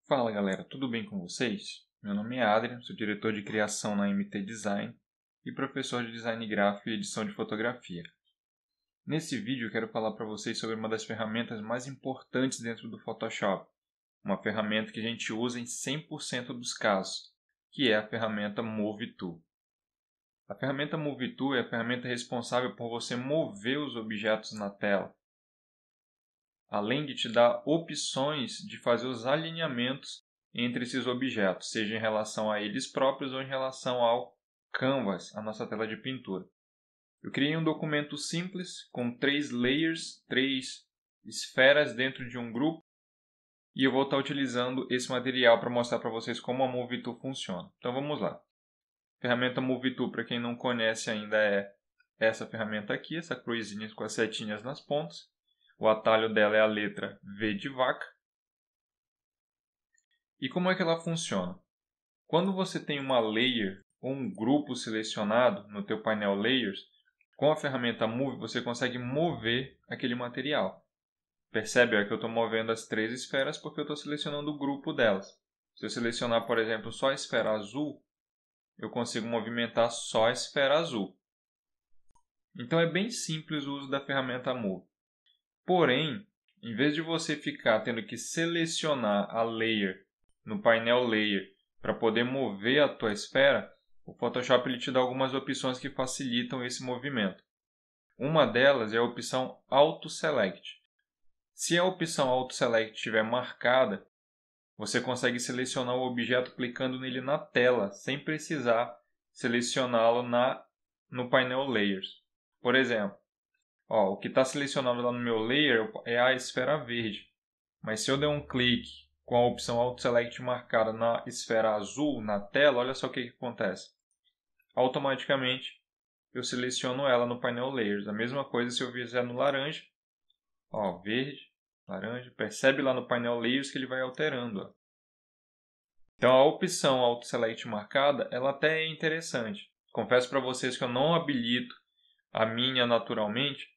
Fala galera, tudo bem com vocês? Meu nome é Adrian, sou diretor de criação na MT Design e professor de design gráfico e edição de fotografia. Nesse vídeo eu quero falar para vocês sobre uma das ferramentas mais importantes dentro do Photoshop, uma ferramenta que a gente usa em 100% dos casos, que é a ferramenta Move Tool. A ferramenta Move Tool é a ferramenta responsável por você mover os objetos na tela, além de te dar opções de fazer os alinhamentos entre esses objetos, seja em relação a eles próprios ou em relação ao canvas, a nossa tela de pintura. Eu criei um documento simples com 3 layers, 3 esferas dentro de um grupo, e eu vou estar utilizando esse material para mostrar para vocês como a Move Tool funciona. Então vamos lá. A ferramenta Move Tool, para quem não conhece ainda, é essa ferramenta aqui, essa cruzinha com as setinhas nas pontas. O atalho dela é a letra V de vaca. E como é que ela funciona? Quando você tem uma layer ou um grupo selecionado no teu painel Layers, com a ferramenta Move você consegue mover aquele material. Percebe que eu estou movendo as 3 esferas porque eu estou selecionando o grupo delas. Se eu selecionar, por exemplo, só a esfera azul, eu consigo movimentar só a esfera azul. Então é bem simples o uso da ferramenta Move. Porém, em vez de você ficar tendo que selecionar a layer no painel Layer para poder mover a tua esfera, o Photoshop ele te dá algumas opções que facilitam esse movimento. Uma delas é a opção Auto Select. Se a opção Auto Select estiver marcada, você consegue selecionar o objeto clicando nele na tela, sem precisar selecioná-lo no painel Layers. Por exemplo, o que está selecionado lá no meu layer é a esfera verde. Mas se eu der um clique com a opção Auto Select marcada na esfera azul na tela, olha só o que acontece. Automaticamente eu seleciono ela no painel Layers. A mesma coisa se eu fizer no laranja. Verde, laranja. Percebe lá no painel Layers que ele vai alterando. Então a opção Auto Select marcada, ela até é interessante. Confesso para vocês que eu não habilito a minha naturalmente,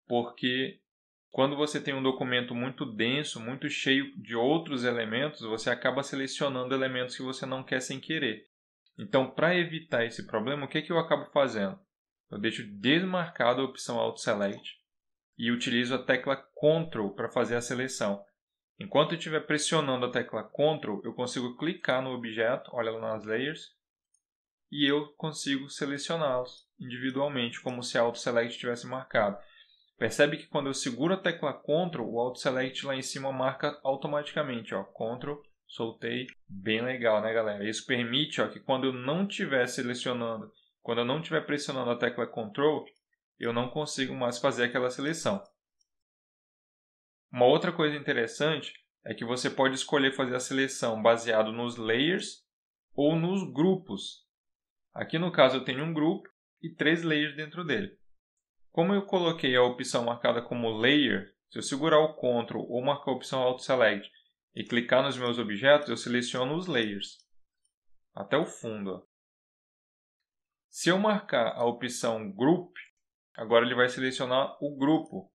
porque quando você tem um documento muito denso, muito cheio de outros elementos, você acaba selecionando elementos que você não quer sem querer. Então, para evitar esse problema, o que eu acabo fazendo? Eu deixo desmarcada a opção Auto Select e utilizo a tecla Ctrl para fazer a seleção. Enquanto eu estiver pressionando a tecla Ctrl, eu consigo clicar no objeto, olha lá nas layers, e eu consigo selecioná-los individualmente, como se a Auto Select tivesse marcado. Percebe que quando eu seguro a tecla Ctrl, o Auto Select lá em cima marca automaticamente. Ctrl, soltei. Bem legal, né, galera? Isso permite que quando eu não estiver selecionando, quando eu não estiver pressionando a tecla Ctrl, eu não consigo mais fazer aquela seleção. Uma outra coisa interessante é que você pode escolher fazer a seleção baseado nos layers ou nos grupos. Aqui no caso eu tenho um grupo e 3 layers dentro dele. Como eu coloquei a opção marcada como Layer, se eu segurar o Ctrl ou marcar a opção Auto Select e clicar nos meus objetos, eu seleciono os Layers até o fundo. Se eu marcar a opção Group, agora ele vai selecionar o grupo.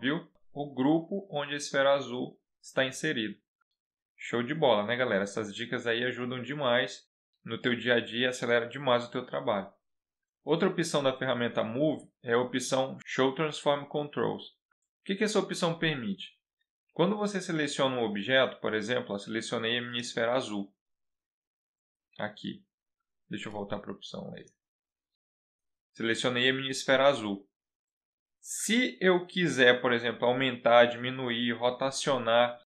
Viu? O grupo onde a esfera azul está inserida. Show de bola, né, galera? Essas dicas aí ajudam demais no teu dia a dia e aceleram demais o teu trabalho. Outra opção da ferramenta Move é a opção Show Transform Controls. O que essa opção permite? Quando você seleciona um objeto, por exemplo, eu selecionei a minha esfera azul. Aqui. Deixa eu voltar para a opção Layer. Selecionei a minha esfera azul. Se eu quiser, por exemplo, aumentar, diminuir, rotacionar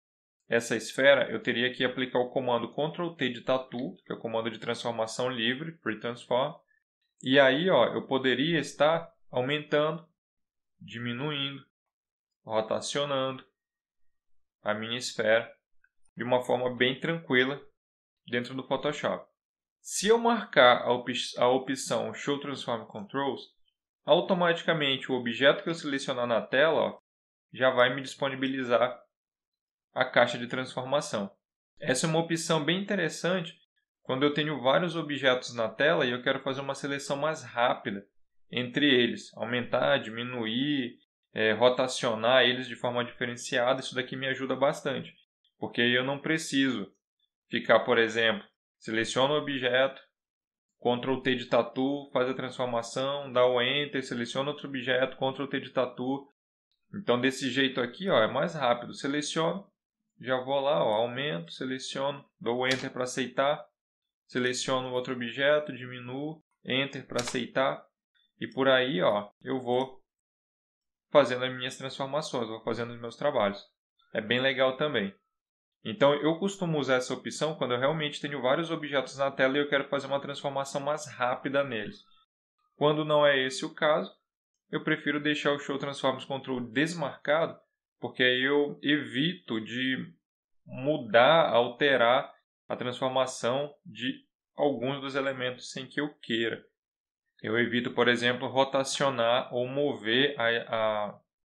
essa esfera, eu teria que aplicar o comando Ctrl+T de Tattoo, que é o comando de transformação livre, Pre-Transform. E aí, eu poderia estar aumentando, diminuindo, rotacionando a minha esfera de uma forma bem tranquila dentro do Photoshop. Se eu marcar a opção Show Transform Controls, automaticamente o objeto que eu selecionar na tela já vai me disponibilizar a caixa de transformação. Essa é uma opção bem interessante quando eu tenho vários objetos na tela e eu quero fazer uma seleção mais rápida entre eles, aumentar, diminuir, rotacionar eles de forma diferenciada. Isso daqui me ajuda bastante. porque aí eu não preciso ficar, por exemplo, seleciono o objeto, Ctrl T de Tatu, faz a transformação, dá o Enter, seleciona outro objeto, Ctrl T de Tatu. Então, desse jeito aqui, ó, é mais rápido. Seleciono, já vou lá, ó, aumento, seleciono, dou o Enter para aceitar, seleciono outro objeto, diminuo, Enter para aceitar. E por aí, ó, eu vou fazendo as minhas transformações, vou fazendo os meus trabalhos. É bem legal também. Então, eu costumo usar essa opção quando eu realmente tenho vários objetos na tela e eu quero fazer uma transformação mais rápida neles. Quando não é esse o caso, eu prefiro deixar o Show Transforms Control desmarcado, porque aí eu evito de mudar, alterar a transformação de alguns dos elementos sem que eu queira. Eu evito, por exemplo, rotacionar ou mover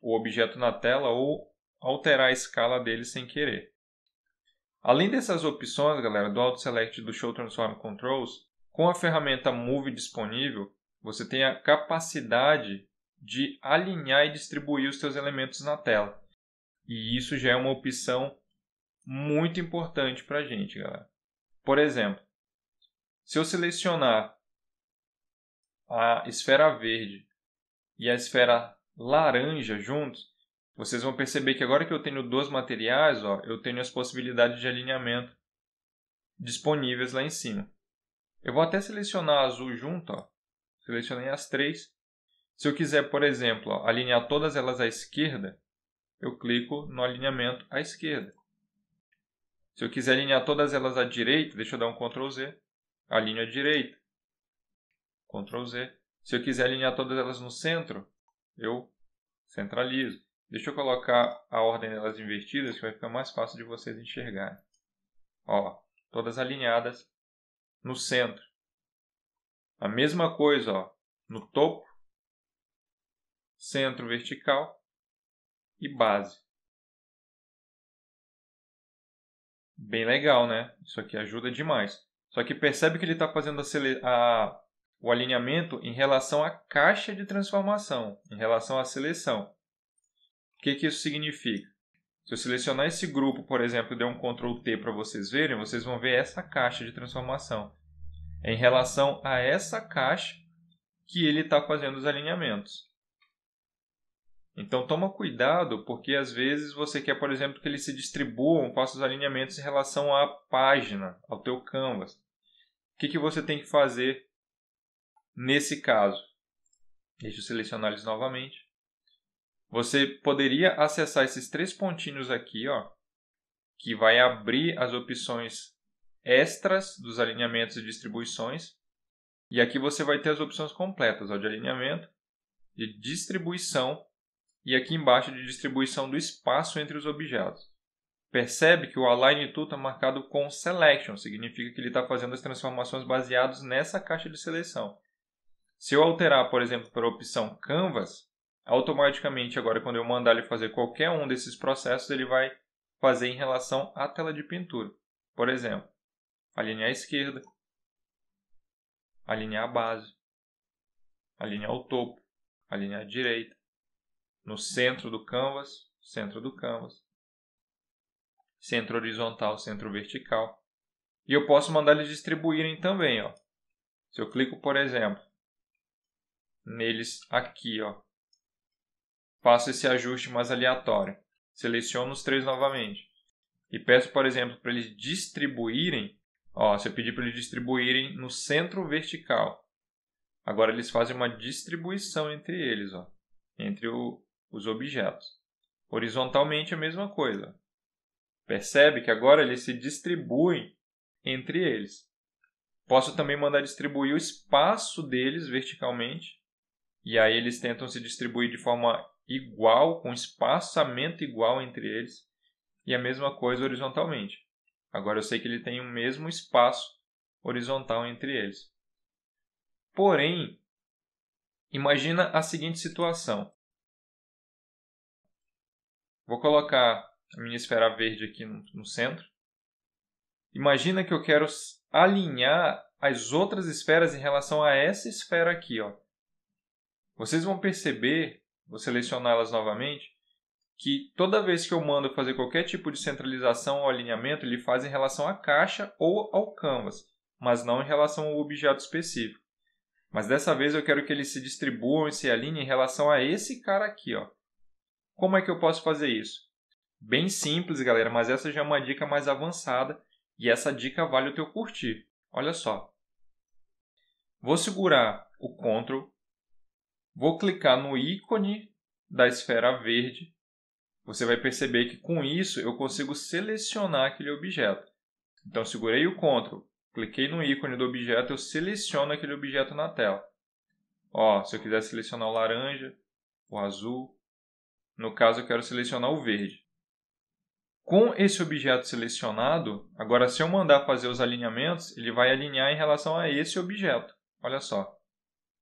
o objeto na tela ou alterar a escala dele sem querer. Além dessas opções, galera, do Auto Select do Show Transform Controls, com a ferramenta Move disponível, você tem a capacidade de alinhar e distribuir os seus elementos na tela. E isso já é uma opção muito importante para a gente, galera. Por exemplo, se eu selecionar a esfera verde e a esfera laranja juntos, vocês vão perceber que agora que eu tenho dois materiais, ó, eu tenho as possibilidades de alinhamento disponíveis lá em cima. Eu vou até selecionar azul junto, ó. Selecionei as três. Se eu quiser, por exemplo, ó, alinhar todas elas à esquerda, eu clico no alinhamento à esquerda. Se eu quiser alinhar todas elas à direita, deixa eu dar um Ctrl Z, alinho à direita. Ctrl Z. Se eu quiser alinhar todas elas no centro, eu centralizo. Deixa eu colocar a ordem delas invertidas, que vai ficar mais fácil de vocês enxergarem. Ó, todas alinhadas no centro. A mesma coisa, ó, no topo, centro vertical e base. Bem legal, né? Isso aqui ajuda demais. Só que percebe que ele está fazendo o alinhamento em relação à caixa de transformação, em relação à seleção. O que isso significa? Se eu selecionar esse grupo, por exemplo, e der um Ctrl T para vocês verem, vocês vão ver essa caixa de transformação. É em relação a essa caixa que ele está fazendo os alinhamentos. Então toma cuidado, porque às vezes você quer, por exemplo, que eles se distribuam, façam os alinhamentos em relação à página, ao teu canvas. O que você tem que fazer nesse caso? Deixa eu selecionar eles novamente. Você poderia acessar esses três pontinhos aqui, ó, que vai abrir as opções extras dos alinhamentos e distribuições. E aqui você vai ter as opções completas, ó, de alinhamento, de distribuição e aqui embaixo de distribuição do espaço entre os objetos. Percebe que o Align To está marcado com Selection, significa que ele está fazendo as transformações baseadas nessa caixa de seleção. Se eu alterar, por exemplo, para a opção Canvas, automaticamente agora quando eu mandar ele fazer qualquer um desses processos, ele vai fazer em relação à tela de pintura. Por exemplo, alinhar a esquerda, alinhar a base, alinhar o topo, alinhar a direita, no centro do canvas, centro horizontal, centro vertical. E eu posso mandar eles distribuírem também, ó. Se eu clico, por exemplo, neles aqui, ó, faço esse ajuste mais aleatório, seleciono os três novamente e peço, por exemplo, para eles distribuírem, ó, se eu pedir para eles distribuírem no centro vertical, agora eles fazem uma distribuição entre eles, ó, entre os objetos. Horizontalmente a mesma coisa. Percebe que agora eles se distribuem entre eles. Posso também mandar distribuir o espaço deles verticalmente. E aí eles tentam se distribuir de forma igual, com espaçamento igual entre eles. E a mesma coisa horizontalmente. Agora eu sei que ele tem o mesmo espaço horizontal entre eles. Porém, imagina a seguinte situação. Vou colocar a minha esfera verde aqui no centro. Imagina que eu quero alinhar as outras esferas em relação a essa esfera aqui, ó. Vocês vão perceber, vou selecioná-las novamente, que toda vez que eu mando fazer qualquer tipo de centralização ou alinhamento, ele faz em relação à caixa ou ao canvas, mas não em relação ao objeto específico. Mas dessa vez eu quero que eles se distribuam e se alinhem em relação a esse cara aqui, ó. Como é que eu posso fazer isso? Bem simples, galera, mas essa já é uma dica mais avançada e essa dica vale o teu curtir. Olha só. Vou segurar o Ctrl, vou clicar no ícone da esfera verde. Você vai perceber que com isso eu consigo selecionar aquele objeto. Então, segurei o Ctrl, cliquei no ícone do objeto, eu seleciono aquele objeto na tela. Ó, se eu quiser selecionar o laranja, o azul, no caso eu quero selecionar o verde. Com esse objeto selecionado, agora se eu mandar fazer os alinhamentos, ele vai alinhar em relação a esse objeto. Olha só,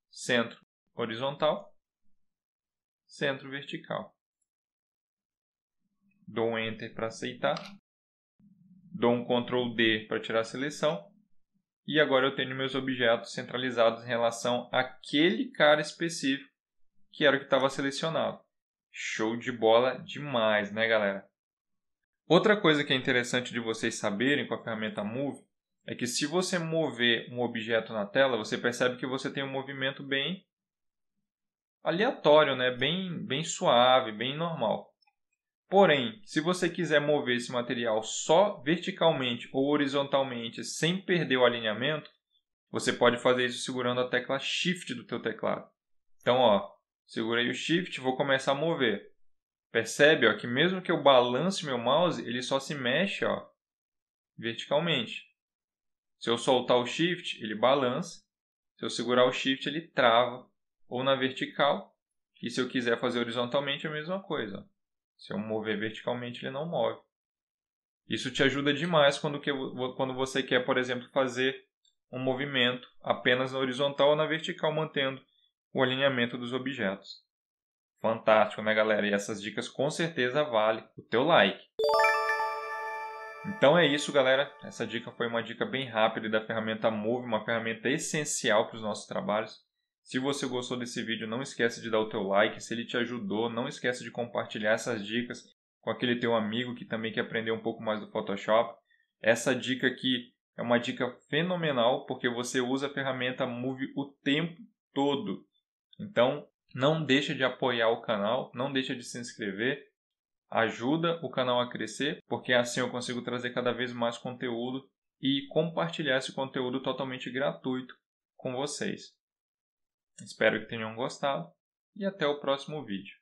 centro horizontal, centro vertical. Dou um Enter para aceitar. Dou um Ctrl D para tirar a seleção. E agora eu tenho meus objetos centralizados em relação àquele cara específico que era o que estava selecionado. Show de bola demais, né, galera? Outra coisa que é interessante de vocês saberem com a ferramenta Move é que se você mover um objeto na tela, você percebe que você tem um movimento bem aleatório, né? Bem suave, bem normal. Porém, se você quiser mover esse material só verticalmente ou horizontalmente sem perder o alinhamento, você pode fazer isso segurando a tecla Shift do teu teclado. Então, ó, segurei o Shift, vou começar a mover. Percebe, ó, que mesmo que eu balance meu mouse, ele só se mexe, ó, verticalmente. Se eu soltar o Shift, ele balança. Se eu segurar o Shift, ele trava ou na vertical. E se eu quiser fazer horizontalmente, é a mesma coisa. Ó. Se eu mover verticalmente, ele não move. Isso te ajuda demais quando você quer, por exemplo, fazer um movimento apenas na horizontal ou na vertical, mantendo o alinhamento dos objetos. Fantástico, né, galera? E essas dicas com certeza valem o teu like. Então é isso, galera. Essa dica foi uma dica bem rápida da ferramenta Move, uma ferramenta essencial para os nossos trabalhos. Se você gostou desse vídeo, não esquece de dar o teu like. Se ele te ajudou, não esquece de compartilhar essas dicas com aquele teu amigo que também quer aprender um pouco mais do Photoshop. Essa dica aqui é uma dica fenomenal porque você usa a ferramenta Move o tempo todo. Então, não deixa de apoiar o canal, não deixa de se inscrever. Ajuda o canal a crescer, porque assim eu consigo trazer cada vez mais conteúdo e compartilhar esse conteúdo totalmente gratuito com vocês. Espero que tenham gostado e até o próximo vídeo.